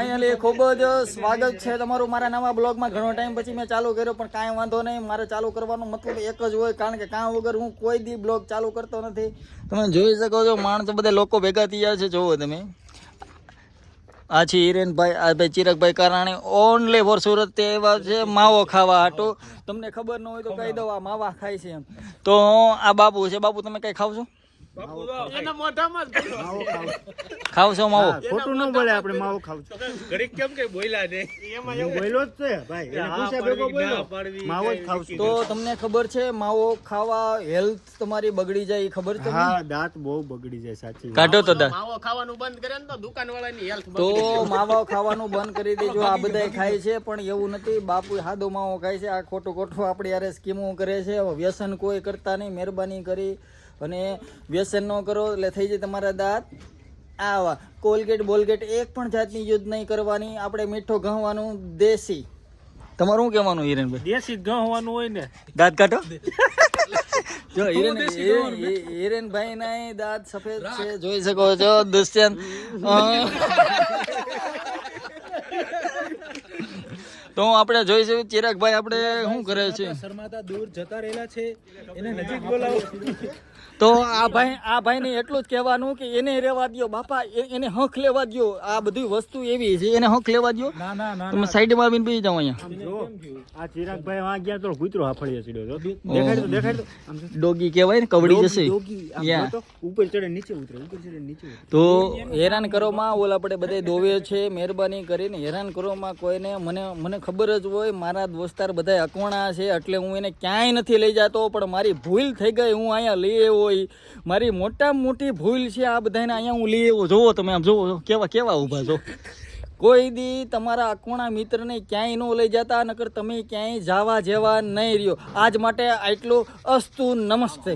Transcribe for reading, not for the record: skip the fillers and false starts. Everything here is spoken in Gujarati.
ફાઇનલી ખૂબ જ સ્વાગત છે તમારું મારા નવા બ્લોગમાં. ઘણો ટાઈમ પછી મેં ચાલુ કર્યો, પણ કાંઈ વાંધો નહીં. મારે ચાલુ કરવાનો મતલબ એક જ હોય, કારણ કે કામ વગર હું કોઈ દી બ્લોગ ચાલુ કરતો નથી. તમે જોઈ શકો છો, માણસો બધા લોકો ભેગા થયા છે. જોવો તમે, આ છે હિરેનભાઈ, આ ભાઈ ચિરાગભાઈ કારાણી, ઓનલી ફોર સુરત તે એવા છે માવો ખાવા હાટો. તમને ખબર ન હોય તો કહી દઉં, આ માવા ખાય છે એમ. તો આ બાપુ છે. બાપુ તમે કઈ ખાવ છો? ખાવ છો માવો? ખોટું ન બોલે, આપણે માવો ખાવ છો. ઘડીક કેમ કે બોલ્યા ને એમાં એવું બોલ્યો જ છે ભાઈ, એને પૂછ્યા ભેગો બોલ્યો માવો જ ખાવ છું. તો તમને ખબર છે માવો ખાવા હેલ્થ તમારી બગડી જાય, ખબર છે? હા, દાંત બહુ બગડી જાય. સાચી કાઢો તો દાંત. માવો ખાવાનું બંધ કરે ને તો દુકાનવાળાની હેલ્થ તો માવો ખાવાનું બંધ કરી દેજો. આ બધાય ખાય છે, પણ એવું નથી. બાપુ સાદો માવો ખાય છે. આ ખોટું ખોટું આપણી યારે સ્કીમો કરે છે. વ્યસન કોઈ કરતા નહીં, મહેરબાની કરી અને વ્યસન ન કરો એટલે થઈ જાય તમારા દાંત આવા. કોલગેટ બોલગેટ એક પણ જાતની યુઝ નહીં કરવાની. આપણે મીઠો ઘઉંવાનું દેશી. તમારું શું કહેવાનું હિરેનભાઈ? દેશી ઘઉં હોવાનું હોય ને. દાંત કાઢો. જો હિરેનભાઈ ના દાંત સફેદ છે, જોઈ શકો છો દુષ્યંત. તો આપણે જોઈશું ચિરાગભાઈ આપણે શું કરે છે. શર્માતા દૂર જતા રહેલા છે, એને નજીક બોલાવો. તો આ ભાઈ ને એટલું જ કહેવાનું કે એને રહેવા દો બાપા, એને હક લેવા દો. આ બધી વસ્તુ એવી છે, એને હક લેવા દો. ના ના ના, તમે સાઈડમાં આવીને બેસી જાઓ. અહીંયા આ ચિરાગભાઈ વાં ગયા તો કૂતરો હાફળીએ ચડ્યો તો. દેખાડ તો ડોગી કહેવાય ને, કવડી જશે. ઉપર ચડે નીચે ઉતરે, ઉપર ચડે નીચે ઉતરે. તો હેરાન કરવામાં ઓલ આપણે બધે દોવે છે. મહેરબાની કરીને હેરાન કરવામાં કોઈને. મને ખબર જ હોય, મારા દોસ્તાર બધા અકોણા છે, એટલે હું એને ક્યાંય નથી લઈ જતો. પણ મારી ભૂલ થઈ ગઈ, હું અહીંયા લઈ આવ્યો. મારી મોટામાં મોટી ભૂલ છે આ બધાને. અહીંયા હું લઈ આવ્યો. જોવો તમે, આમ જોવો કેવા ઊભા છો. કોઈ દી તમારા અકોણા મિત્રને ક્યાંય ન લઈ જતા, નકર તમે ક્યાંય જવા જેવા નહીં રહ્યો. આજ માટે આટલું અસ્તુ નમસ્તે.